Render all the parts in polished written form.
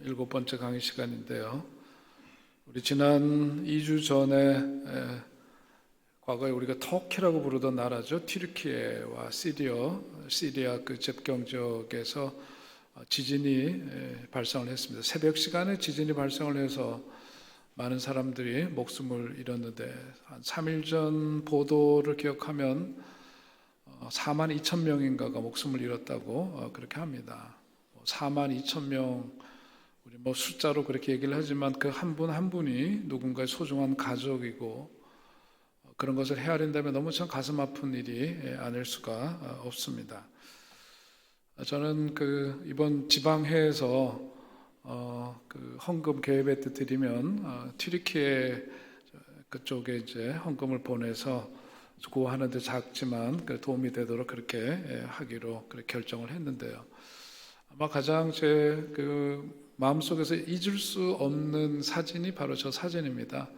7번째 강의 시간인데요. 우리 지난 2주 전에 과거에 우리가 터키라고 부르던 나라죠. 튀르키예와 시리아 그 접경 지역에서 지진이 발생을 했습니다. 새벽 시간에 지진이 발생을 해서 많은 사람들이 목숨을 잃었는데 한 3일 전 보도를 기억하면 4만 2천 명인가가 목숨을 잃었다고 그렇게 합니다. 4만 2천 명, 우리 숫자로 그렇게 얘기를 하지만 그 한 분 한 분이 누군가의 소중한 가족이고 그런 것을 헤아린다면 너무 참 가슴 아픈 일이 아닐 수가 없습니다. 저는 이번 지방회에서 헌금 개입에 드리면 튀르키예 그쪽에 이제 헌금을 보내서 구하는데 작지만 도움이 되도록 그렇게 하기로 그렇게 결정을 했는데요. 아마 가장 제 마음속에서 잊을 수 없는 사진이 바로 저 사진입니다.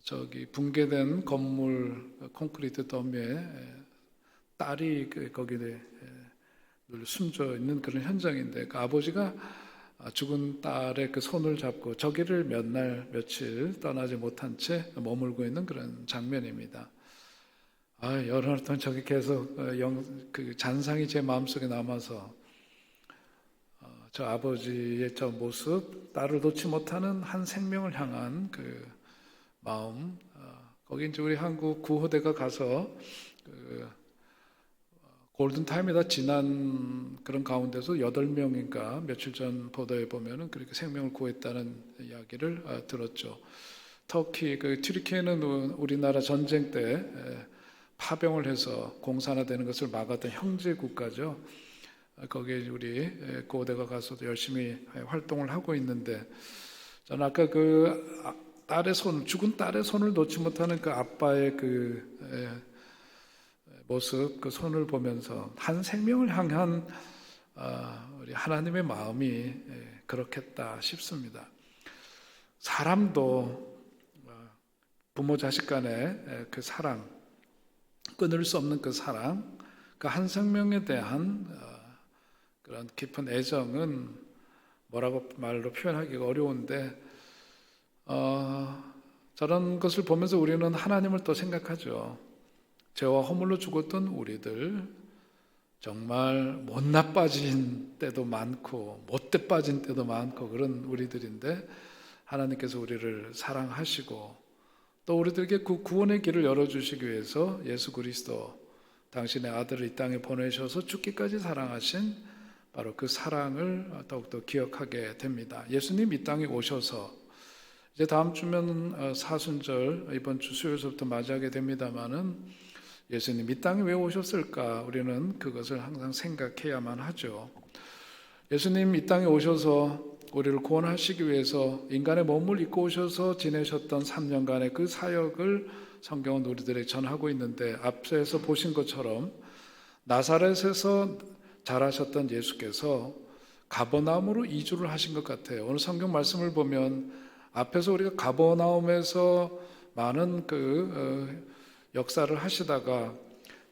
저기 붕괴된 건물 콘크리트 더미에 딸이 거기에 숨져 있는 그런 현장인데 그 아버지가 죽은 딸의 그 손을 잡고 저기를 몇 날 며칠 떠나지 못한 채 머물고 있는 그런 장면입니다. 여러 날 동안 저기 계속 그 잔상이 제 마음속에 남아서 저 아버지의 저 모습, 딸을 놓지 못하는 한 생명을 향한 그 마음, 거기 이제 우리 한국 구호대가 가서 골든타임에다 지난 그런 가운데서 8명인가 며칠 전 보도에 보면은 그렇게 생명을 구했다는 이야기를 들었죠. 터키, 튀르키예는 우리나라 전쟁 때 파병을 해서 공산화되는 것을 막았던 형제 국가죠. 거기에 우리 고대가 가서도 열심히 활동을 하고 있는데 저는 아까 죽은 딸의 손을 놓지 못하는 그 아빠의 모습, 그 손을 보면서 한 생명을 향한 우리 하나님의 마음이 그렇겠다 싶습니다. 사람도 부모 자식 간의 그 사랑, 끊을 수 없는 그 사랑, 그 한 생명에 대한 그런 깊은 애정은 뭐라고 말로 표현하기가 어려운데 저런 것을 보면서 우리는 하나님을 또 생각하죠. 죄와 허물로 죽었던 우리들, 정말 못나 빠진 때도 많고 못돼 빠진 때도 많고 그런 우리들인데 하나님께서 우리를 사랑하시고 또 우리들에게 구원의 길을 열어주시기 위해서 예수 그리스도 당신의 아들을 이 땅에 보내셔서 죽기까지 사랑하신 바로 그 사랑을 더욱더 기억하게 됩니다. 예수님 이 땅에 오셔서 이제 다음 주면 사순절 이번 주 수요일부터 맞이하게 됩니다마는 예수님 이 땅에 왜 오셨을까? 우리는 그것을 항상 생각해야만 하죠. 예수님 이 땅에 오셔서 우리를 구원하시기 위해서 인간의 몸을 입고 오셔서 지내셨던 3년간의 그 사역을 성경은 우리들에게 전하고 있는데 앞서서 보신 것처럼 나사렛에서 자라셨던 예수께서 가버나움으로 이주를 하신 것 같아요. 오늘 성경 말씀을 보면 앞에서 우리가 가버나움에서 많은 역사를 하시다가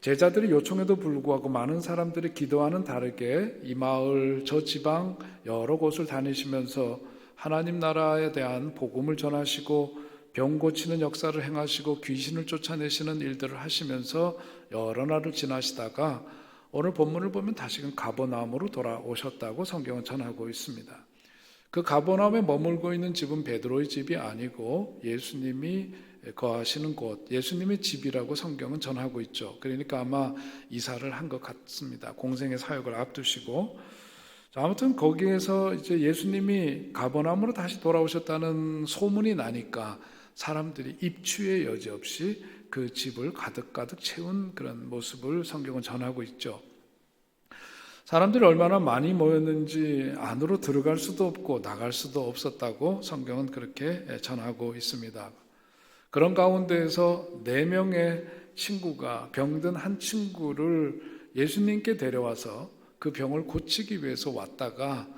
제자들이 요청에도 불구하고 많은 사람들이 기도와는 다르게 이 마을 저 지방 여러 곳을 다니시면서 하나님 나라에 대한 복음을 전하시고 병 고치는 역사를 행하시고 귀신을 쫓아내시는 일들을 하시면서 여러 날을 지나시다가 오늘 본문을 보면 다시금 가버나움으로 돌아오셨다고 성경은 전하고 있습니다. 그 가버나움에 머물고 있는 집은 베드로의 집이 아니고 예수님이 거하시는 곳, 예수님의 집이라고 성경은 전하고 있죠. 그러니까 아마 이사를 한 것 같습니다. 공생의 사역을 앞두시고. 아무튼 거기에서 이제 예수님이 가버나움으로 다시 돌아오셨다는 소문이 나니까 사람들이 입추의 여지 없이 그 집을 가득가득 채운 그런 모습을 성경은 전하고 있죠. 사람들이 얼마나 많이 모였는지 안으로 들어갈 수도 없고 나갈 수도 없었다고 성경은 그렇게 전하고 있습니다. 그런 가운데에서 4명의 친구가 병든 한 친구를 예수님께 데려와서 그 병을 고치기 위해서 왔다가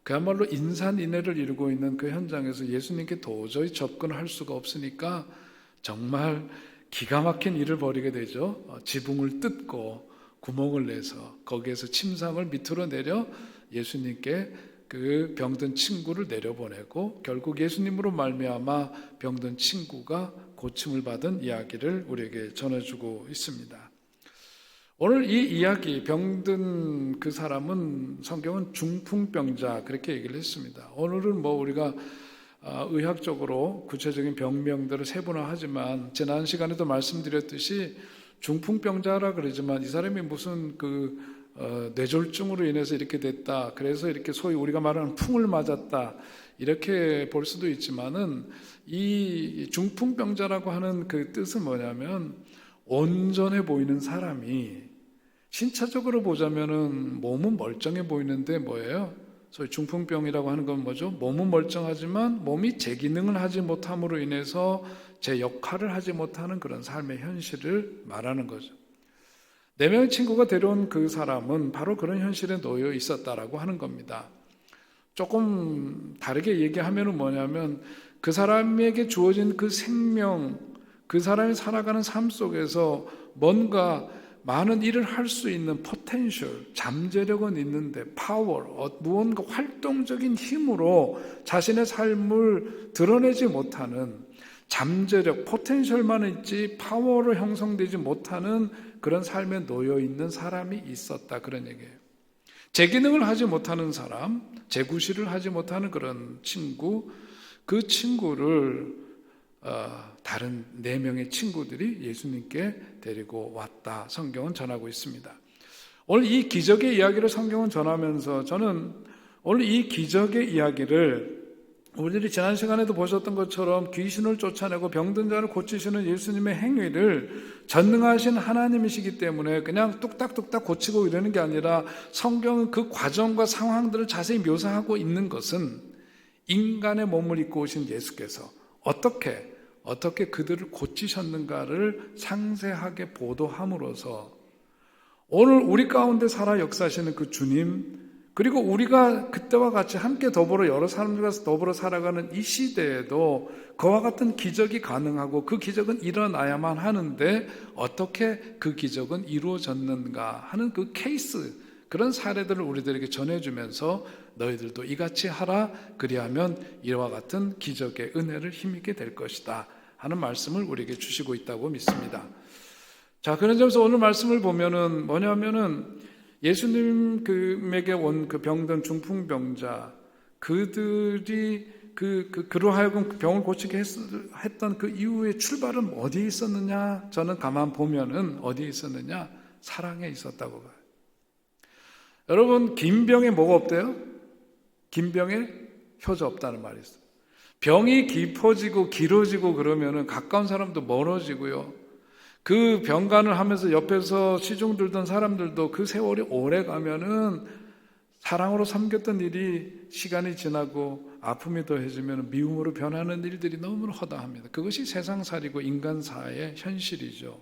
그야말로 인산인해를 이루고 있는 그 현장에서 예수님께 도저히 접근할 수가 없으니까 정말 기가 막힌 일을 벌이게 되죠. 지붕을 뜯고 구멍을 내서 거기에서 침상을 밑으로 내려 예수님께 그 병든 친구를 내려보내고 결국 예수님으로 말미암아 병든 친구가 고침을 받은 이야기를 우리에게 전해주고 있습니다. 오늘 이 이야기, 병든 그 사람은 성경은 중풍병자 그렇게 얘기를 했습니다. 오늘은 우리가 의학적으로 구체적인 병명들을 세분화하지만 지난 시간에도 말씀드렸듯이 중풍병자라 그러지만 이 사람이 무슨 뇌졸중으로 인해서 이렇게 됐다. 그래서 이렇게 소위 우리가 말하는 풍을 맞았다. 이렇게 볼 수도 있지만은 이 중풍병자라고 하는 그 뜻은 뭐냐면 온전해 보이는 사람이 신체적으로 보자면은 몸은 멀쩡해 보이는데 뭐예요? 소위 중풍병이라고 하는 건 뭐죠? 몸은 멀쩡하지만 몸이 제 기능을 하지 못함으로 인해서 제 역할을 하지 못하는 그런 삶의 현실을 말하는 거죠. 4명의 친구가 데려온 그 사람은 바로 그런 현실에 놓여 있었다라고 하는 겁니다. 조금 다르게 얘기하면 뭐냐면 그 사람에게 주어진 그 생명, 그 사람이 살아가는 삶 속에서 뭔가 많은 일을 할 수 있는 포텐셜, 잠재력은 있는데 파워, 무언가 활동적인 힘으로 자신의 삶을 드러내지 못하는 잠재력, 포텐셜만 있지 파워로 형성되지 못하는 그런 삶에 놓여 있는 사람이 있었다. 그런 얘기예요. 제 기능을 하지 못하는 사람, 재구실을 하지 못하는 그런 친구, 그 친구를 다른 4명의 친구들이 예수님께 데리고 왔다. 성경은 전하고 있습니다. 오늘 이 기적의 이야기를 성경은 전하면서 저는 오늘 이 기적의 이야기를 우리들이 지난 시간에도 보셨던 것처럼 귀신을 쫓아내고 병든 자를 고치시는 예수님의 행위를 전능하신 하나님이시기 때문에 그냥 뚝딱뚝딱 고치고 이러는 게 아니라 성경은 그 과정과 상황들을 자세히 묘사하고 있는 것은 인간의 몸을 입고 오신 예수께서 어떻게 그들을 고치셨는가를 상세하게 보도함으로써 오늘 우리 가운데 살아 역사하시는 그 주님, 그리고 우리가 그때와 같이 함께 더불어 여러 사람들과 더불어 살아가는 이 시대에도 그와 같은 기적이 가능하고 그 기적은 일어나야만 하는데 어떻게 그 기적은 이루어졌는가 하는 그 케이스, 그런 사례들을 우리들에게 전해주면서 너희들도 이같이 하라, 그리하면 이와 같은 기적의 은혜를 힘입게 될 것이다 하는 말씀을 우리에게 주시고 있다고 믿습니다. 자, 그런 점에서 오늘 말씀을 보면은 뭐냐면은 예수님에게 온 그 병든 중풍병자, 그들이 그로 하여금 병을 고치게 했던 그 이후의 출발은 어디에 있었느냐? 저는 가만 보면은 어디에 있었느냐? 사랑에 있었다고 봐요. 여러분, 긴 병에 뭐가 없대요? 긴 병에 효자 없다는 말이 있어요. 병이 깊어지고 길어지고 그러면은 가까운 사람도 멀어지고요. 그 병간을 하면서 옆에서 시중 들던 사람들도 그 세월이 오래 가면은 사랑으로 섬겼던 일이 시간이 지나고 아픔이 더해지면 미움으로 변하는 일들이 너무나 허다합니다. 그것이 세상살이고 인간사의 현실이죠.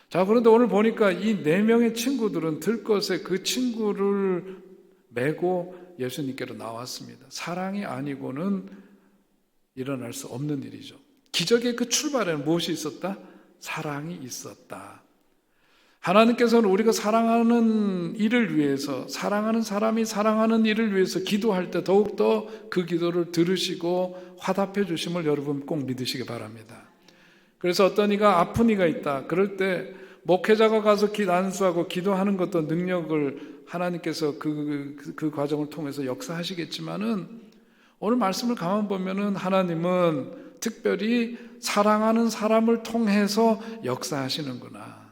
자, 그런데 오늘 보니까 이 4명의 친구들은 들것에 그 친구를 메고 예수님께로 나왔습니다. 사랑이 아니고는 일어날 수 없는 일이죠. 기적의 그 출발에는 무엇이 있었다? 사랑이 있었다. 하나님께서는 우리가 사랑하는 일을 위해서, 사랑하는 사람이 사랑하는 일을 위해서 기도할 때 더욱더 그 기도를 들으시고 화답해 주심을 여러분 꼭 믿으시기 바랍니다. 그래서 어떤 이가 아픈 이가 있다. 그럴 때 목회자가 가서 안수하고 기도하는 것도 능력을 하나님께서 그 과정을 통해서 역사하시겠지만은 오늘 말씀을 가만 보면은 하나님은 특별히 사랑하는 사람을 통해서 역사하시는구나.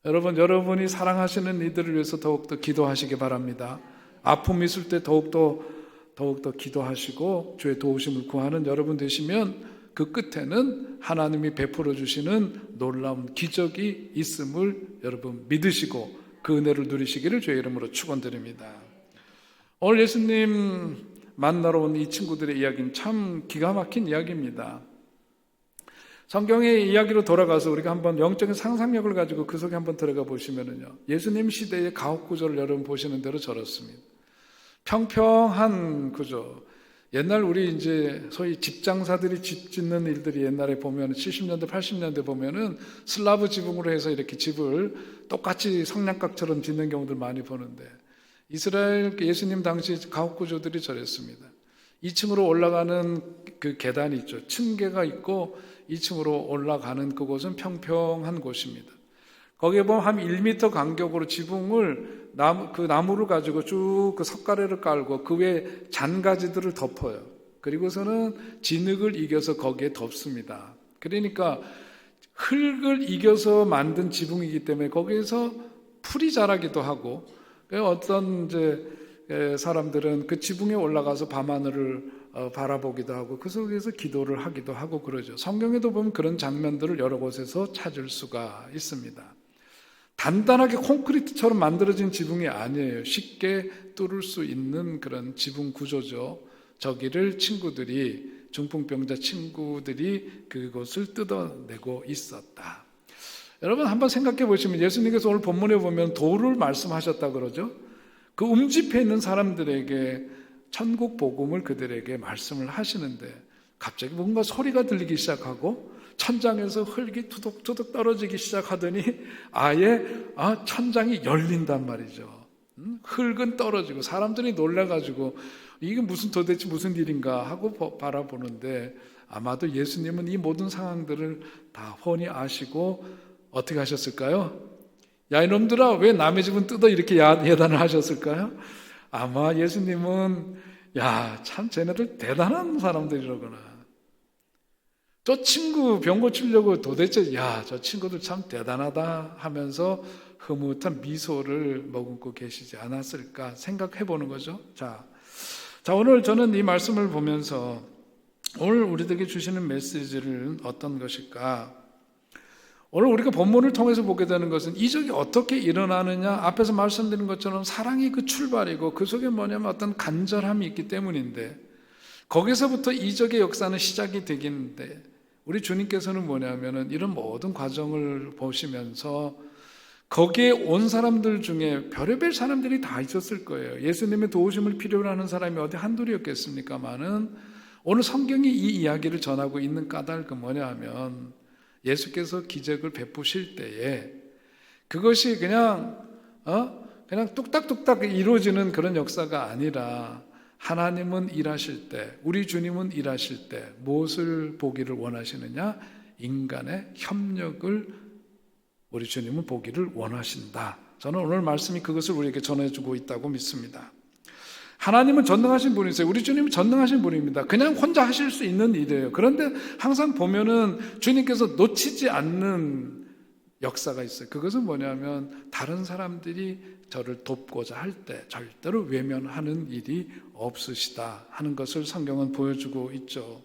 여러분이 사랑하시는 이들을 위해서 더욱더 기도하시기 바랍니다. 아픔이 있을 때 더욱더 기도하시고 주의 도우심을 구하는 여러분 되시면 그 끝에는 하나님이 베풀어 주시는 놀라운 기적이 있음을 여러분 믿으시고 그 은혜를 누리시기를 주의 이름으로 축원드립니다. 오늘 예수님 만나러 온 이 친구들의 이야기는 참 기가 막힌 이야기입니다. 성경의 이야기로 돌아가서 우리가 한번 영적인 상상력을 가지고 그 속에 한번 들어가 보시면은요, 예수님 시대의 가옥 구조를 여러분 보시는 대로 저렇습니다. 평평한 구조. 옛날 우리 이제 소위 집장사들이 집 짓는 일들이 옛날에 보면 70년대, 80년대 보면은 슬라브 지붕으로 해서 이렇게 집을 똑같이 성냥각처럼 짓는 경우들 많이 보는데 이스라엘 예수님 당시 가옥구조들이 저랬습니다. 2층으로 올라가는 그 계단이 있죠. 층계가 있고 2층으로 올라가는 그곳은 평평한 곳입니다. 거기에 보면 한 1m 간격으로 지붕을 그 나무를 가지고 쭉 그 석가래를 깔고 그 위에 잔가지들을 덮어요. 그리고서는 진흙을 이겨서 거기에 덮습니다. 그러니까 흙을 이겨서 만든 지붕이기 때문에 거기에서 풀이 자라기도 하고, 어떤 이제 사람들은 그 지붕에 올라가서 밤하늘을 바라보기도 하고 그 속에서 기도를 하기도 하고 그러죠. 성경에도 보면 그런 장면들을 여러 곳에서 찾을 수가 있습니다. 단단하게 콘크리트처럼 만들어진 지붕이 아니에요. 쉽게 뚫을 수 있는 그런 지붕 구조죠. 저기를 중풍병자 친구들이 그것을 뜯어내고 있었다. 여러분 한번 생각해 보시면 예수님께서 오늘 본문에 보면 도를 말씀하셨다 그러죠. 그 음집해 있는 사람들에게 천국 복음을 그들에게 말씀을 하시는데 갑자기 뭔가 소리가 들리기 시작하고 천장에서 흙이 투둑투둑 떨어지기 시작하더니 아예 천장이 열린단 말이죠. 흙은 떨어지고 사람들이 놀라가지고 이게 도대체 무슨 일인가 하고 바라보는데 아마도 예수님은 이 모든 상황들을 다 훤히 아시고 어떻게 하셨을까요? 야 이놈들아 왜 남의 집은 뜯어 이렇게 예단을 하셨을까요? 아마 예수님은 야 참 쟤네들 대단한 사람들이로구나. 저 친구 병 고치려고 도대체 저 친구들 참 대단하다 하면서 흐뭇한 미소를 머금고 계시지 않았을까 생각해 보는 거죠. 자 오늘 저는 이 말씀을 보면서 오늘 우리들에게 주시는 메시지를 어떤 것일까? 오늘 우리가 본문을 통해서 보게 되는 것은 이적이 어떻게 일어나느냐, 앞에서 말씀드린 것처럼 사랑이 그 출발이고 그 속에 뭐냐면 어떤 간절함이 있기 때문인데 거기서부터 이적의 역사는 시작이 되겠는데 우리 주님께서는 뭐냐면은 이런 모든 과정을 보시면서 거기에 온 사람들 중에 별의별 사람들이 다 있었을 거예요. 예수님의 도우심을 필요로 하는 사람이 어디 한둘이었겠습니까마는 오늘 성경이 이 이야기를 전하고 있는 까닭은 뭐냐 하면 예수께서 기적을 베푸실 때에 그것이 그냥 뚝딱뚝딱 이루어지는 그런 역사가 아니라 하나님은 일하실 때, 우리 주님은 일하실 때 무엇을 보기를 원하시느냐? 인간의 협력을 우리 주님은 보기를 원하신다. 저는 오늘 말씀이 그것을 우리에게 전해주고 있다고 믿습니다. 하나님은 전능하신 분이세요. 우리 주님은 전능하신 분입니다. 그냥 혼자 하실 수 있는 일이에요. 그런데 항상 보면은 주님께서 놓치지 않는 역사가 있어요. 그것은 뭐냐면 다른 사람들이 저를 돕고자 할 때 절대로 외면하는 일이 없으시다 하는 것을 성경은 보여주고 있죠.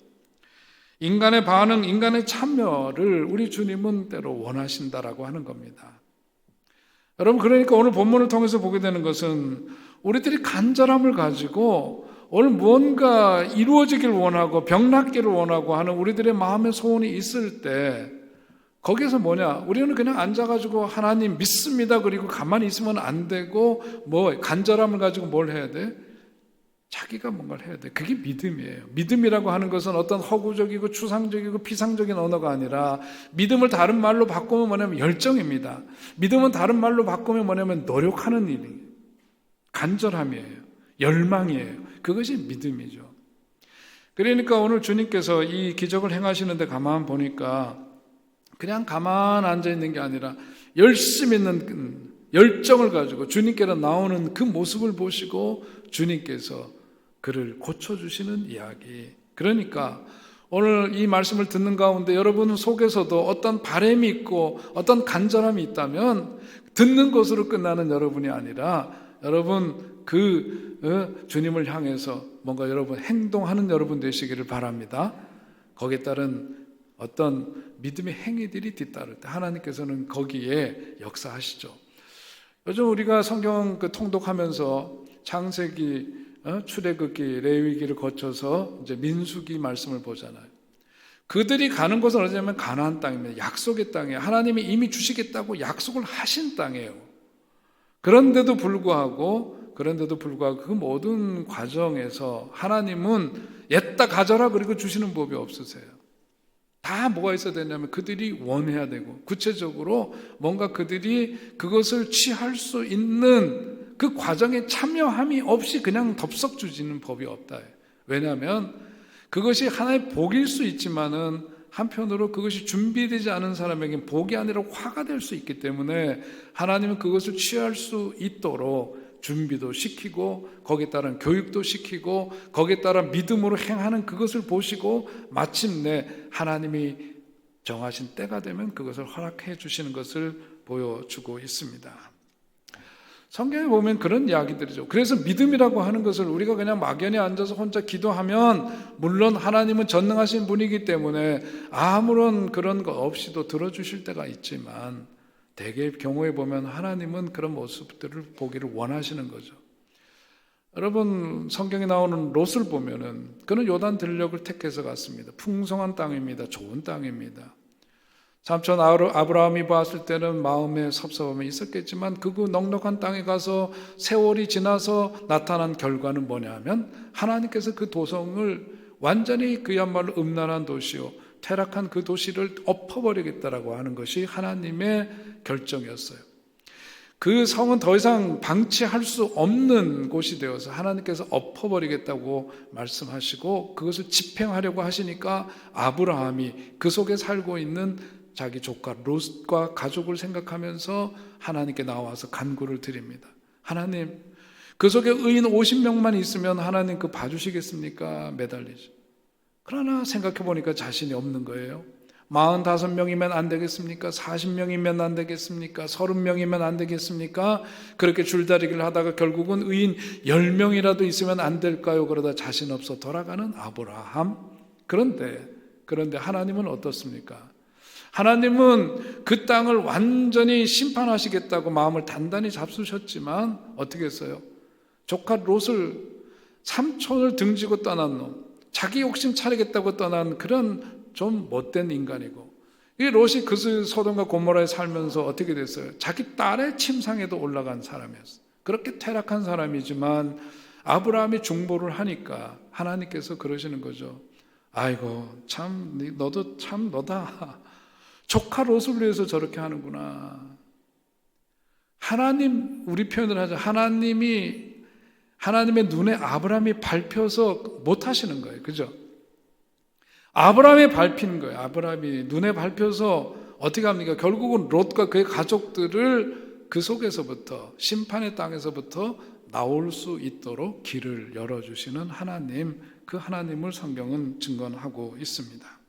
인간의 반응, 인간의 참여를 우리 주님은 때로 원하신다라고 하는 겁니다. 여러분 그러니까 오늘 본문을 통해서 보게 되는 것은 우리들이 간절함을 가지고 오늘 무언가 이루어지길 원하고 병 낫기를 원하고 하는 우리들의 마음의 소원이 있을 때 거기에서 뭐냐? 우리는 그냥 앉아가지고 하나님 믿습니다. 그리고 가만히 있으면 안 되고 간절함을 가지고 뭘 해야 돼? 자기가 뭔가를 해야 돼. 그게 믿음이에요. 믿음이라고 하는 것은 어떤 허구적이고 추상적이고 피상적인 언어가 아니라 믿음을 다른 말로 바꾸면 뭐냐면 열정입니다. 믿음은 다른 말로 바꾸면 뭐냐면 노력하는 일이에요. 간절함이에요. 열망이에요. 그것이 믿음이죠. 그러니까 오늘 주님께서 이 기적을 행하시는데 가만 보니까 그냥 가만 앉아있는 게 아니라 열심 있는 열정을 가지고 주님께로 나오는 그 모습을 보시고 주님께서 그를 고쳐주시는 이야기. 그러니까 오늘 이 말씀을 듣는 가운데 여러분 속에서도 어떤 바람이 있고 어떤 간절함이 있다면 듣는 것으로 끝나는 여러분이 아니라 여러분 주님을 향해서 뭔가 여러분 행동하는 여러분 되시기를 바랍니다. 거기에 따른 어떤 믿음의 행위들이 뒤따를 때 하나님께서는 거기에 역사하시죠. 요즘 우리가 성경 통독하면서 창세기, 출애굽기, 레위기를 거쳐서 이제 민수기 말씀을 보잖아요. 그들이 가는 곳은 어디냐면 가나안 땅입니다. 약속의 땅이에요. 하나님이 이미 주시겠다고 약속을 하신 땅이에요. 그런데도 불구하고 그 모든 과정에서 하나님은 옛다 가져라 그리고 주시는 법이 없으세요. 다 뭐가 있어야 되냐면 그들이 원해야 되고 구체적으로 뭔가 그들이 그것을 취할 수 있는 그 과정에 참여함이 없이 그냥 덥석 주지는 법이 없다. 왜냐하면 그것이 하나의 복일 수 있지만은 한편으로 그것이 준비되지 않은 사람에게 복이 아니라 화가 될 수 있기 때문에 하나님은 그것을 취할 수 있도록 준비도 시키고 거기에 따른 교육도 시키고 거기에 따라 믿음으로 행하는 그것을 보시고 마침내 하나님이 정하신 때가 되면 그것을 허락해 주시는 것을 보여주고 있습니다. 성경에 보면 그런 이야기들이죠. 그래서 믿음이라고 하는 것을 우리가 그냥 막연히 앉아서 혼자 기도하면 물론 하나님은 전능하신 분이기 때문에 아무런 그런 거 없이도 들어주실 때가 있지만 대개의 경우에 보면 하나님은 그런 모습들을 보기를 원하시는 거죠. 여러분 성경에 나오는 롯을 보면은 그는 요단 들녘을 택해서 갔습니다. 풍성한 땅입니다. 좋은 땅입니다. 삼촌 아브라함이 봤을 때는 마음에 섭섭함이 있었겠지만 그 넉넉한 땅에 가서 세월이 지나서 나타난 결과는 뭐냐 하면 하나님께서 그 도성을 완전히 그야말로 음란한 도시요 퇴락한 그 도시를 엎어버리겠다라고 하는 것이 하나님의 결정이었어요. 그 성은 더 이상 방치할 수 없는 곳이 되어서 하나님께서 엎어버리겠다고 말씀하시고 그것을 집행하려고 하시니까 아브라함이 그 속에 살고 있는 자기 조카 롯과 가족을 생각하면서 하나님께 나와서 간구를 드립니다. 하나님, 그 속에 의인 50명만 있으면 하나님 그 봐주시겠습니까? 매달리죠. 그러나 생각해 보니까 자신이 없는 거예요. 45명이면 안 되겠습니까? 40명이면 안 되겠습니까? 30명이면 안 되겠습니까? 그렇게 줄다리기를 하다가 결국은 의인 10명이라도 있으면 안 될까요? 그러다 자신 없어 돌아가는 아브라함. 그런데 하나님은 어떻습니까? 하나님은 그 땅을 완전히 심판하시겠다고 마음을 단단히 잡수셨지만 어떻게 했어요? 조카 롯을 삼촌을 등지고 떠난 놈, 자기 욕심 차리겠다고 떠난 그런 좀 못된 인간이고 이 롯이 그 소돔과 고모라에 살면서 어떻게 됐어요? 자기 딸의 침상에도 올라간 사람이었어요. 그렇게 퇴락한 사람이지만 아브라함이 중보를 하니까 하나님께서 그러시는 거죠. 아이고 참 너도 참 너다. 조카 롯을 위해서 저렇게 하는구나. 하나님, 우리 표현을 하자. 하나님의 눈에 아브라함이 밟혀서 못 하시는 거예요. 그죠? 아브라함이 밟히는 거예요. 아브라함이 눈에 밟혀서 어떻게 합니까? 결국은 롯과 그의 가족들을 그 속에서부터 심판의 땅에서부터 나올 수 있도록 길을 열어주시는 하나님, 그 하나님을 성경은 증언하고 있습니다.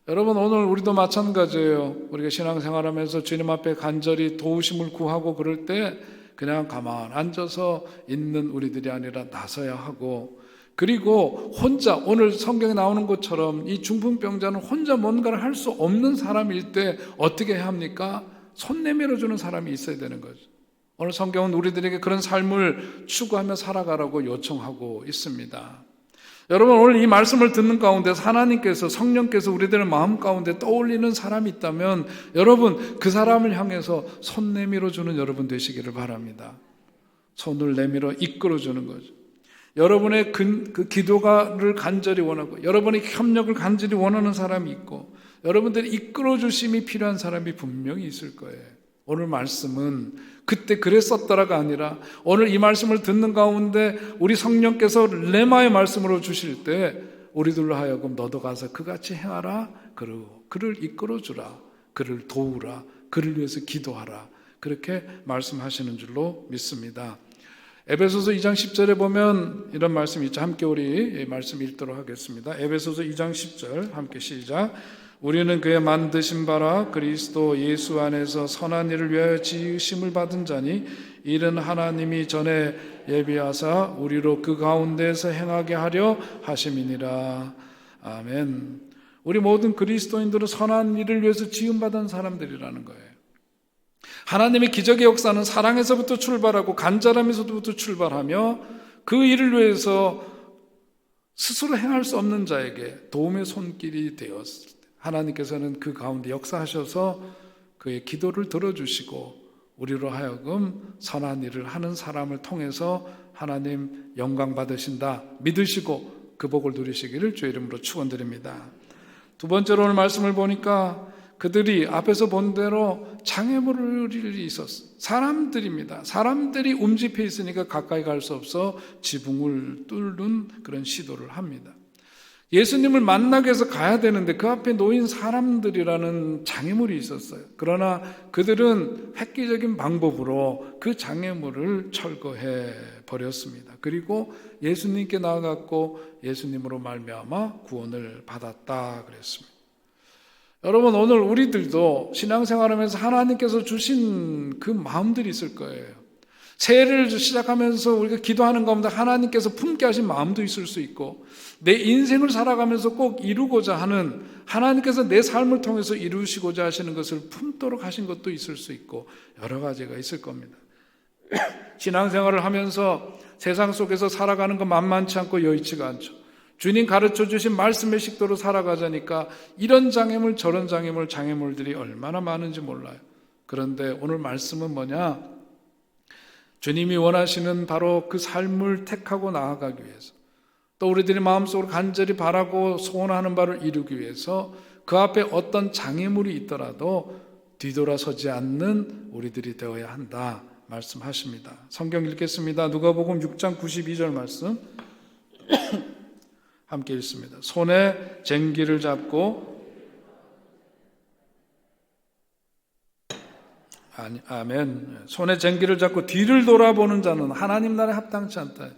여러분 오늘 우리도 마찬가지예요. 우리가 신앙생활하면서 주님 앞에 간절히 도우심을 구하고 그럴 때 그냥 가만 앉아서 있는 우리들이 아니라 나서야 하고 그리고 혼자 오늘 성경에 나오는 것처럼 이 중풍병자는 혼자 뭔가를 할 수 없는 사람일 때 어떻게 해야 합니까? 손 내밀어 주는 사람이 있어야 되는 거죠. 오늘 성경은 우리들에게 그런 삶을 추구하며 살아가라고 요청하고 있습니다. 여러분 오늘 이 말씀을 듣는 가운데서 하나님께서 성령께서 우리들의 마음 가운데 떠올리는 사람이 있다면 여러분 그 사람을 향해서 손 내밀어 주는 여러분 되시기를 바랍니다. 손을 내밀어 이끌어 주는 거죠. 여러분의 그 기도를 간절히 원하고 여러분의 협력을 간절히 원하는 사람이 있고 여러분들이 이끌어 주심이 필요한 사람이 분명히 있을 거예요. 오늘 말씀은 그때 그랬었더라가 아니라 오늘 이 말씀을 듣는 가운데 우리 성령께서 레마의 말씀으로 주실 때 우리들로 하여금 너도 가서 그같이 행하라. 그리고 그를 이끌어주라. 그를 도우라. 그를 위해서 기도하라. 그렇게 말씀하시는 줄로 믿습니다. 에베소서 2장 10절에 보면 이런 말씀이 있죠. 함께 우리 말씀 읽도록 하겠습니다. 에베소서 2장 10절 함께 시작. 우리는 그의 만드신 바라 그리스도 예수 안에서 선한 일을 위하여 지으심을 받은 자니 이는 하나님이 전에 예비하사 우리로 그 가운데서 행하게 하려 하심이니라. 아멘. 우리 모든 그리스도인들은 선한 일을 위해서 지음받은 사람들이라는 거예요. 하나님의 기적의 역사는 사랑에서부터 출발하고 간절함에서부터 출발하며 그 일을 위해서 스스로 행할 수 없는 자에게 도움의 손길이 되었을 때 하나님께서는 그 가운데 역사하셔서 그의 기도를 들어주시고 우리로 하여금 선한 일을 하는 사람을 통해서 하나님 영광 받으신다 믿으시고 그 복을 누리시기를 주의 이름으로 축원드립니다. 두 번째로 오늘 말씀을 보니까 그들이 앞에서 본 대로 장애물이 있었어. 사람들입니다. 사람들이 움집해 있으니까 가까이 갈 수 없어 지붕을 뚫는 그런 시도를 합니다. 예수님을 만나기 위해서 가야 되는데 그 앞에 놓인 사람들이라는 장애물이 있었어요. 그러나 그들은 획기적인 방법으로 그 장애물을 철거해 버렸습니다. 그리고 예수님께 나아갔고 예수님으로 말미암아 구원을 받았다 그랬습니다. 여러분, 오늘 우리들도 신앙생활하면서 하나님께서 주신 그 마음들이 있을 거예요. 새해를 시작하면서 우리가 기도하는 가운데 하나님께서 품게 하신 마음도 있을 수 있고, 내 인생을 살아가면서 꼭 이루고자 하는, 하나님께서 내 삶을 통해서 이루시고자 하시는 것을 품도록 하신 것도 있을 수 있고, 여러 가지가 있을 겁니다. 신앙생활을 하면서 세상 속에서 살아가는 거 만만치 않고 여의치가 않죠. 주님 가르쳐 주신 말씀의 식도로 살아가자니까 이런 장애물 저런 장애물들이 얼마나 많은지 몰라요. 그런데 오늘 말씀은 뭐냐? 주님이 원하시는 바로 그 삶을 택하고 나아가기 위해서, 또 우리들이 마음속으로 간절히 바라고 소원하는 바를 이루기 위해서 그 앞에 어떤 장애물이 있더라도 뒤돌아서지 않는 우리들이 되어야 한다 말씀하십니다. 성경 읽겠습니다. 누가복음 6장 92절 말씀 함께 읽습니다. 손에 쟁기를 잡고, 아멘. 손에 쟁기를 잡고 뒤를 돌아보는 자는 하나님 나라에 합당치 않다.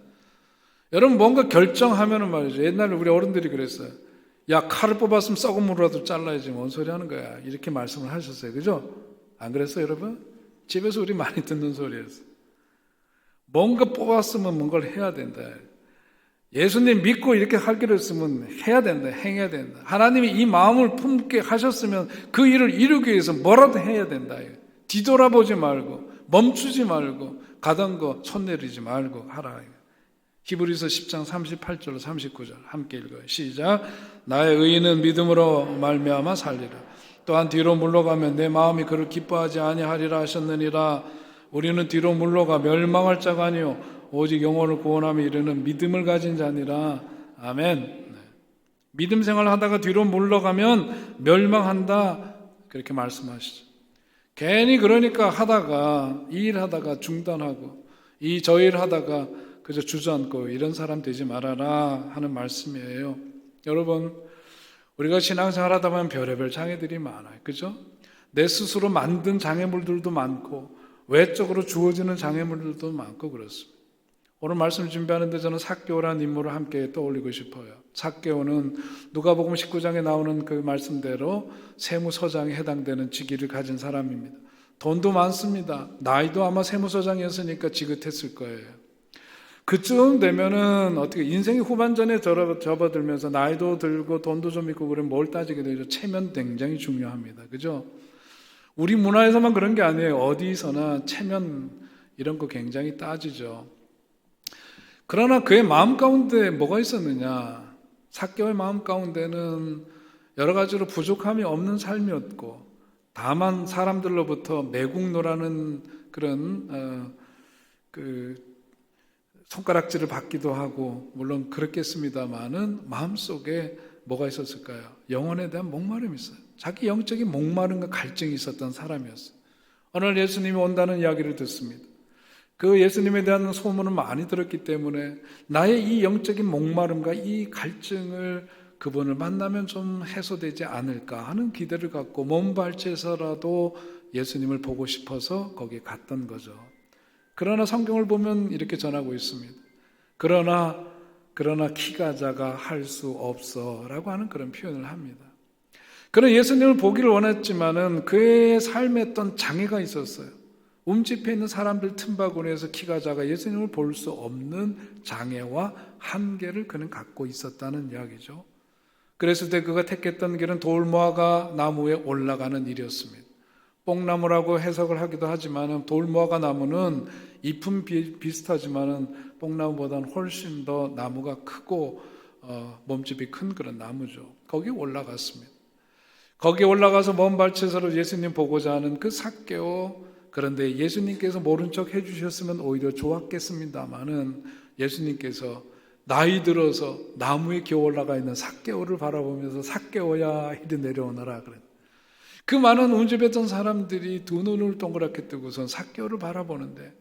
여러분, 뭔가 결정하면은 말이죠. 옛날에 우리 어른들이 그랬어요. 야, 칼을 뽑았으면 썩은 물이라도 잘라야지. 뭔 소리 하는 거야. 이렇게 말씀을 하셨어요. 그죠? 안 그랬어요, 여러분? 집에서 우리 많이 듣는 소리였어요. 뭔가 뽑았으면 뭔가를 해야 된다. 예수님 믿고 이렇게 하기로 했으면 해야 된다, 행해야 된다. 하나님이 이 마음을 품게 하셨으면 그 일을 이루기 위해서 뭐라도 해야 된다. 뒤돌아보지 말고, 멈추지 말고, 가던 거 손 내리지 말고 하라. 히브리서 10장 38절 39절 함께 읽어요. 시작. 나의 의인은 믿음으로 말미암아 살리라. 또한 뒤로 물러가면 내 마음이 그를 기뻐하지 아니하리라 하셨느니라. 우리는 뒤로 물러가 멸망할 자가 아니요 오직 영혼을 구원하며 이르는 믿음을 가진 자니라. 아멘. 믿음 생활을 하다가 뒤로 물러가면 멸망한다. 그렇게 말씀하시죠. 괜히 그러니까 하다가 이 일 하다가 중단하고 저 일 하다가 그저 주저앉고 이런 사람 되지 말아라 하는 말씀이에요. 여러분, 우리가 신앙생활 하다 보면 별의별 장애들이 많아요. 그죠? 내 스스로 만든 장애물들도 많고 외적으로 주어지는 장애물들도 많고 그렇습니다. 오늘 말씀을 준비하는데 저는 삭개오라는 인물을 함께 떠올리고 싶어요. 삭개오는 누가복음 19장에 나오는 그 말씀대로 세무서장에 해당되는 직위를 가진 사람입니다. 돈도 많습니다. 나이도 아마 세무서장이었으니까 지긋했을 거예요. 그쯤 되면은 어떻게 인생의 후반전에 접어들면서 나이도 들고 돈도 좀 있고 그러면 뭘 따지게 되죠? 체면 굉장히 중요합니다. 그죠? 우리 문화에서만 그런 게 아니에요. 어디서나 체면 이런 거 굉장히 따지죠. 그러나 그의 마음 가운데 뭐가 있었느냐? 삭개오의 마음 가운데는 여러 가지로 부족함이 없는 삶이었고, 다만 사람들로부터 매국노라는 그런 손가락질을 받기도 하고, 물론 그렇겠습니다만은 마음속에 뭐가 있었을까요? 영혼에 대한 목마름이 있어요. 자기 영적인 목마름과 갈증이 있었던 사람이었어요. 오늘 예수님이 온다는 이야기를 듣습니다. 그 예수님에 대한 소문을 많이 들었기 때문에 나의 이 영적인 목마름과 이 갈증을 그분을 만나면 좀 해소되지 않을까 하는 기대를 갖고 몸발치에서라도 예수님을 보고 싶어서 거기에 갔던 거죠. 그러나 성경을 보면 이렇게 전하고 있습니다. 그러나 키가 작아 할 수 없어 라고 하는 그런 표현을 합니다. 그는 예수님을 보기를 원했지만은 그의 삶에 어떤 장애가 있었어요. 움집해 있는 사람들 틈바구니에서 키가 작아 예수님을 볼 수 없는 장애와 한계를 그는 갖고 있었다는 이야기죠. 그랬을 때 그가 택했던 길은 돌무화과 나무에 올라가는 일이었습니다. 뽕나무라고 해석을 하기도 하지만 돌무화과 나무는 잎은 비슷하지만 뽕나무보다는 훨씬 더 나무가 크고 몸집이 큰 그런 나무죠. 거기에 올라갔습니다. 거기에 올라가서 먼 발치에서 예수님 보고자 하는 그 삭개오, 그런데 예수님께서 모른 척 해주셨으면 오히려 좋았겠습니다마는 예수님께서 나이 들어서 나무에 기어 올라가 있는 삭개오를 바라보면서 삭개오야 이리 내려오너라 그랬. 그 많은 운집했던 사람들이 두 눈을 동그랗게 뜨고선 삭개오를 바라보는데,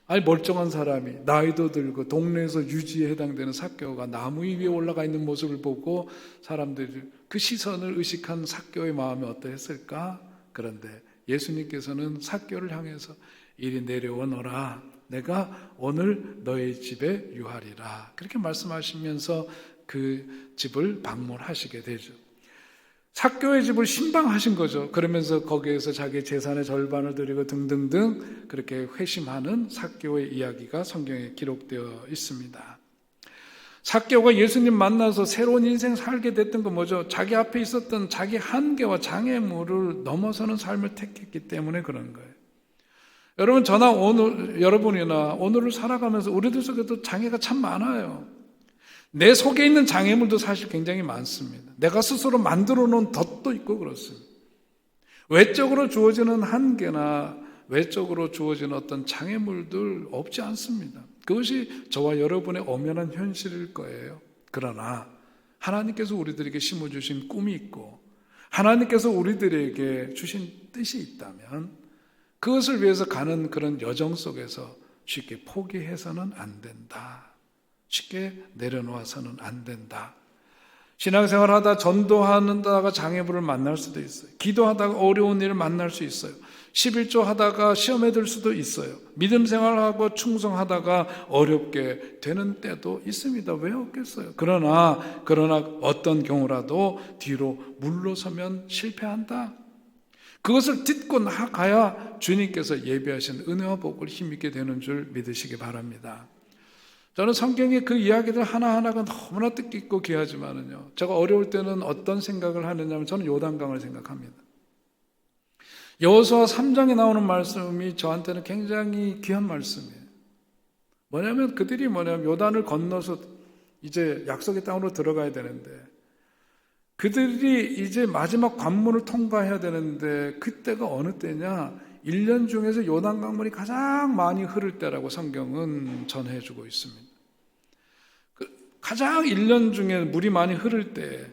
아니 멀쩡한 사람이 나이도 들고 동네에서 유지에 해당되는 삭개오가 나무 위에 올라가 있는 모습을 보고 사람들이 그 시선을 의식한 삭개오의 마음이 어떠했을까? 그런데 예수님께서는 삭개오를 향해서 이리 내려오너라, 내가 오늘 너의 집에 유하리라, 그렇게 말씀하시면서 그 집을 방문하시게 되죠. 삭개오의 집을 신방하신 거죠. 그러면서 거기에서 자기 재산의 절반을 드리고 등등등 그렇게 회심하는 삭개오의 이야기가 성경에 기록되어 있습니다. 삭개오가 예수님 만나서 새로운 인생 살게 됐던 건 뭐죠? 자기 앞에 있었던 자기 한계와 장애물을 넘어서는 삶을 택했기 때문에 그런 거예요. 여러분, 여러분이나 오늘을 살아가면서 우리들 속에도 장애가 참 많아요. 내 속에 있는 장애물도 사실 굉장히 많습니다. 내가 스스로 만들어 놓은 덫도 있고 그렇습니다. 외적으로 주어지는 한계나 외적으로 주어지는 어떤 장애물들 없지 않습니다. 그것이 저와 여러분의 엄연한 현실일 거예요. 그러나 하나님께서 우리들에게 심어주신 꿈이 있고 하나님께서 우리들에게 주신 뜻이 있다면 그것을 위해서 가는 그런 여정 속에서 쉽게 포기해서는 안 된다. 쉽게 내려놓아서는 안 된다. 신앙생활 하다 전도하다가 장애물을 만날 수도 있어요. 기도하다가 어려운 일을 만날 수 있어요. 11조 하다가 시험에 들 수도 있어요. 믿음 생활하고 충성하다가 어렵게 되는 때도 있습니다. 왜 없겠어요? 그러나 어떤 경우라도 뒤로 물러서면 실패한다. 그것을 딛고 나가야 주님께서 예비하신 은혜와 복을 힘있게 되는 줄 믿으시기 바랍니다. 저는 성경의 그 이야기들 하나하나가 너무나 뜻깊고 귀하지만은요, 제가 어려울 때는 어떤 생각을 하느냐면 저는 요단강을 생각합니다. 여호수아 3장에 나오는 말씀이 저한테는 굉장히 귀한 말씀이에요. 그들이 요단을 건너서 이제 약속의 땅으로 들어가야 되는데, 그들이 이제 마지막 관문을 통과해야 되는데, 그때가 어느 때냐? 1년 중에서 요단강물이 가장 많이 흐를 때라고 성경은 전해주고 있습니다. 가장 1년 중에 물이 많이 흐를 때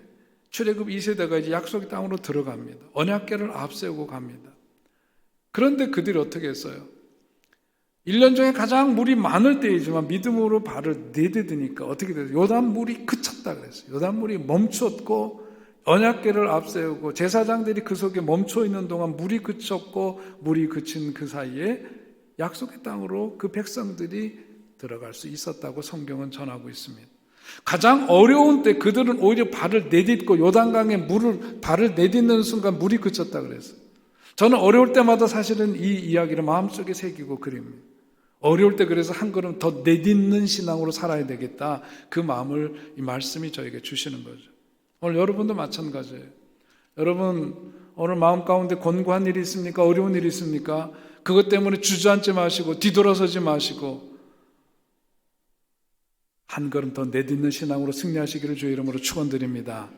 출애굽 2세대가 이제 약속의 땅으로 들어갑니다. 언약궤를 앞세우고 갑니다. 그런데 그들이 어떻게 했어요? 1년 중에 가장 물이 많을 때이지만 믿음으로 발을 내디디니까 어떻게 됐어요? 요단물이 그쳤다 그랬어요. 요단물이 멈췄고 언약궤를 앞세우고 제사장들이 그 속에 멈춰 있는 동안 물이 그쳤고, 물이 그친 그 사이에 약속의 땅으로 그 백성들이 들어갈 수 있었다고 성경은 전하고 있습니다. 가장 어려운 때 그들은 오히려 발을 내딛고 요단강에 발을 내딛는 순간 물이 그쳤다 그랬어요. 저는 어려울 때마다 사실은 이 이야기를 마음속에 새기고 그립니다. 어려울 때 그래서 한 걸음 더 내딛는 신앙으로 살아야 되겠다, 그 마음을 이 말씀이 저에게 주시는 거죠. 오늘 여러분도 마찬가지예요. 여러분 오늘 마음 가운데 곤고한 일이 있습니까? 어려운 일이 있습니까? 그것 때문에 주저앉지 마시고 뒤돌아서지 마시고 한 걸음 더 내딛는 신앙으로 승리하시기를 주의 이름으로 축원드립니다.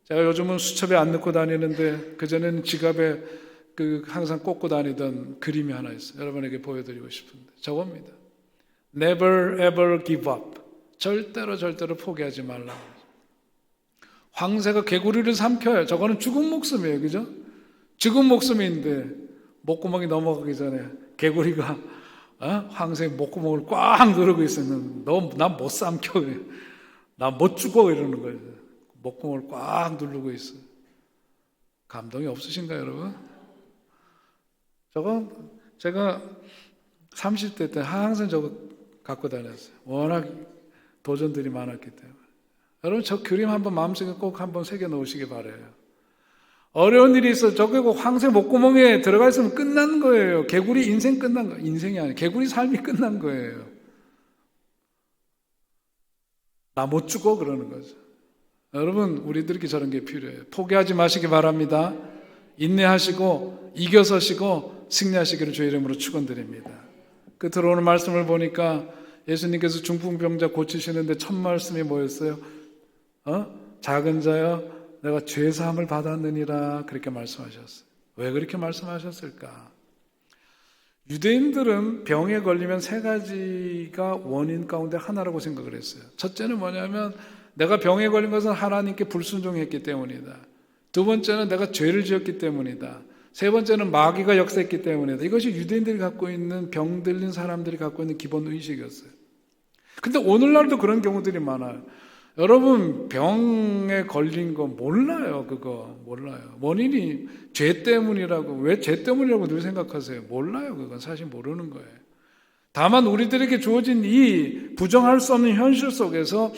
제가 요즘은 수첩에 안 넣고 다니는데 그전에는 지갑에 항상 꽂고 다니던 그림이 하나 있어요. 여러분에게 보여드리고 싶은데 저겁니다. Never ever give up. 절대로 포기하지 말라. 황새가 개구리를 삼켜요. 저거는 죽은 목숨이에요. 그죠? 죽은 목숨인데 목구멍이 넘어가기 전에 개구리가 황새의 목구멍을 꽉 누르고 있었는데 너 나 못 삼켜. 나 못 죽어 이러는 거예요. 목구멍을 꽉 누르고 있어요. 감동이 없으신가요, 여러분? 저거 제가 30대 때 항상 저거 갖고 다녔어요. 워낙 도전들이 많았기 때문에. 여러분 저 그림 한번 마음속에 꼭 한번 새겨 놓으시기 바라요. 어려운 일이 있어 저거 황새 목구멍에 들어가 있으면 끝난 거예요. 개구리 인생 끝난 거예요. 인생이 아니에요. 개구리 삶이 끝난 거예요. 나 못 죽어 그러는 거죠. 여러분 우리들에게 저런 게 필요해요. 포기하지 마시기 바랍니다. 인내하시고 이겨서시고 승리하시기를 주의 이름으로 축원드립니다. 끝으로 오늘 말씀을 보니까 예수님께서 중풍병자 고치시는데 첫 말씀이 뭐였어요? 작은 자여 내가 죄사함을 받았느니라 그렇게 말씀하셨어요. 왜 그렇게 말씀하셨을까? 유대인들은 병에 걸리면 세 가지가 원인 가운데 하나라고 생각을 했어요. 첫째는 뭐냐면 내가 병에 걸린 것은 하나님께 불순종했기 때문이다. 두 번째는 내가 죄를 지었기 때문이다. 세 번째는 마귀가 역사했기 때문이다. 이것이 유대인들이 갖고 있는 병들린 사람들이 갖고 있는 기본 의식이었어요. 근데 오늘날도 그런 경우들이 많아요. 여러분 병에 걸린 거 몰라요. 그거 몰라요. 원인이 죄 때문이라고. 왜 죄 때문이라고 늘 생각하세요? 몰라요. 그건 사실 모르는 거예요. 다만 우리들에게 주어진 이 부정할 수 없는 현실 속에서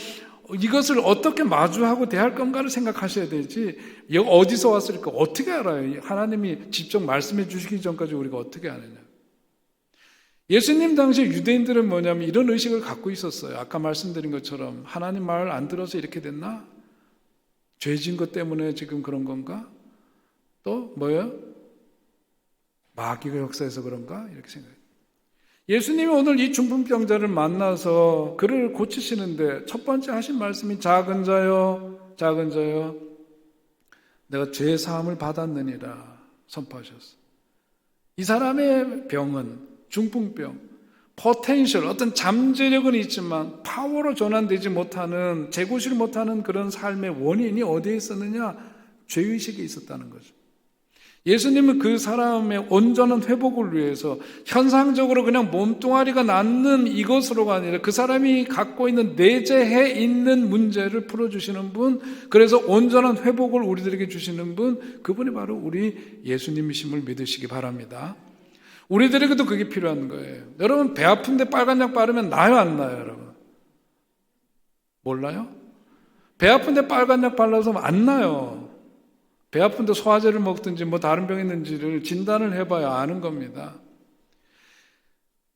이것을 어떻게 마주하고 대할 건가를 생각하셔야 되지, 어디서 왔을까 어떻게 알아요? 하나님이 직접 말씀해 주시기 전까지 우리가 어떻게 아느냐. 예수님 당시 유대인들은 뭐냐면 이런 의식을 갖고 있었어요. 아까 말씀드린 것처럼 하나님 말 안 들어서 이렇게 됐나? 죄진 것 때문에 지금 그런 건가? 또 뭐예요? 마귀가 역사해서 그런가? 이렇게 생각해요. 예수님이 오늘 이 중풍병자를 만나서 그를 고치시는데 첫 번째 하신 말씀이 작은 자여, 작은 자여, 내가 죄 사함을 받았느니라 선포하셨어요. 이 사람의 병은 중풍병, 포텐셜, 어떤 잠재력은 있지만 파워로 전환되지 못하는, 재고시를 못하는 그런 삶의 원인이 어디에 있었느냐? 죄의식에 있었다는 거죠. 예수님은 그 사람의 온전한 회복을 위해서 현상적으로 그냥 몸뚱아리가 낫는 이것으로가 아니라 그 사람이 갖고 있는 내재해 있는 문제를 풀어주시는 분, 그래서 온전한 회복을 우리들에게 주시는 분, 그분이 바로 우리 예수님이심을 믿으시기 바랍니다. 우리들에게도 그게 필요한 거예요. 여러분 배 아픈데 빨간 약 바르면 나요 안 나요 여러분? 몰라요? 배 아픈데 빨간 약 발라서 안 나요. 배 아픈데 소화제를 먹든지 뭐 다른 병이 있는지를 진단을 해봐야 아는 겁니다.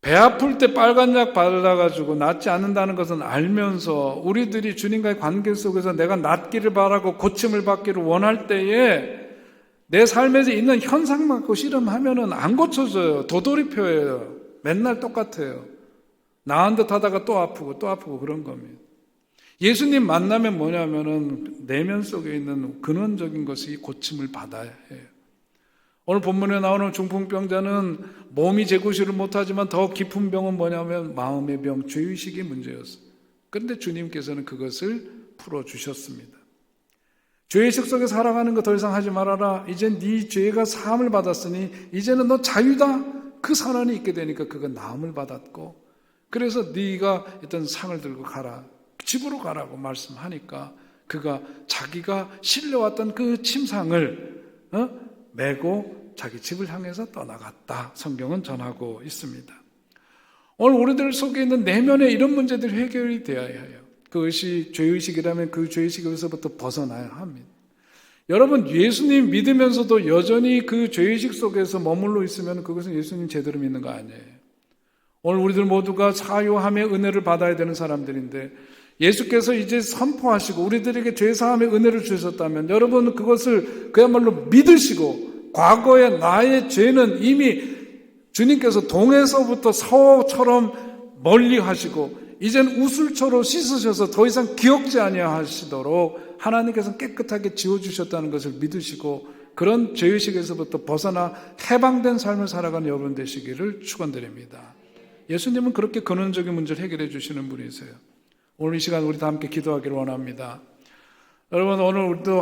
배 아플 때 빨간 약 발라가지고 낫지 않는다는 것은 알면서 우리들이 주님과의 관계 속에서 내가 낫기를 바라고 고침을 받기를 원할 때에 내 삶에서 있는 현상만 갖고 실험하면은 안 고쳐져요. 도돌이표예요. 맨날 똑같아요. 나은 듯 하다가 또 아프고 그런 겁니다. 예수님 만나면 뭐냐면은 내면 속에 있는 근원적인 것이 고침을 받아야 해요. 오늘 본문에 나오는 중풍병자는 몸이 재구시를 못하지만 더 깊은 병은 뭐냐면 마음의 병, 죄의식의 문제였어요. 그런데 주님께서는 그것을 풀어주셨습니다. 죄의식 속에 살아가는 거 더 이상 하지 말아라. 이제 네 죄가 사함을 받았으니 이제는 너 자유다. 그 선언이 있게 되니까 그가 나음을 받았고, 그래서 네가 일단 상을 들고 가라. 집으로 가라고 말씀하니까 그가 자기가 실려왔던 그 침상을 메고 자기 집을 향해서 떠나갔다. 성경은 전하고 있습니다. 오늘 우리들 속에 있는 내면의 이런 문제들이 해결이 되어야 해요. 그것이 죄의식이라면 그 죄의식에서부터 벗어나야 합니다. 여러분 예수님 믿으면서도 여전히 그 죄의식 속에서 머물러 있으면 그것은 예수님 제대로 믿는 거 아니에요. 오늘 우리들 모두가 사유함의 은혜를 받아야 되는 사람들인데 예수께서 이제 선포하시고 우리들에게 죄사함의 은혜를 주셨다면 여러분 그것을 그야말로 믿으시고 과거의 나의 죄는 이미 주님께서 동에서부터 서처럼 멀리 하시고 이젠 우슬초로 씻으셔서 더 이상 기억지 아니하시도록 하나님께서 깨끗하게 지워주셨다는 것을 믿으시고 그런 죄의식에서부터 벗어나 해방된 삶을 살아가는 여러분 되시기를 축원드립니다. 예수님은 그렇게 근원적인 문제를 해결해 주시는 분이세요. 오늘 이 시간 우리 다 함께 기도하기를 원합니다. 여러분 오늘 우리도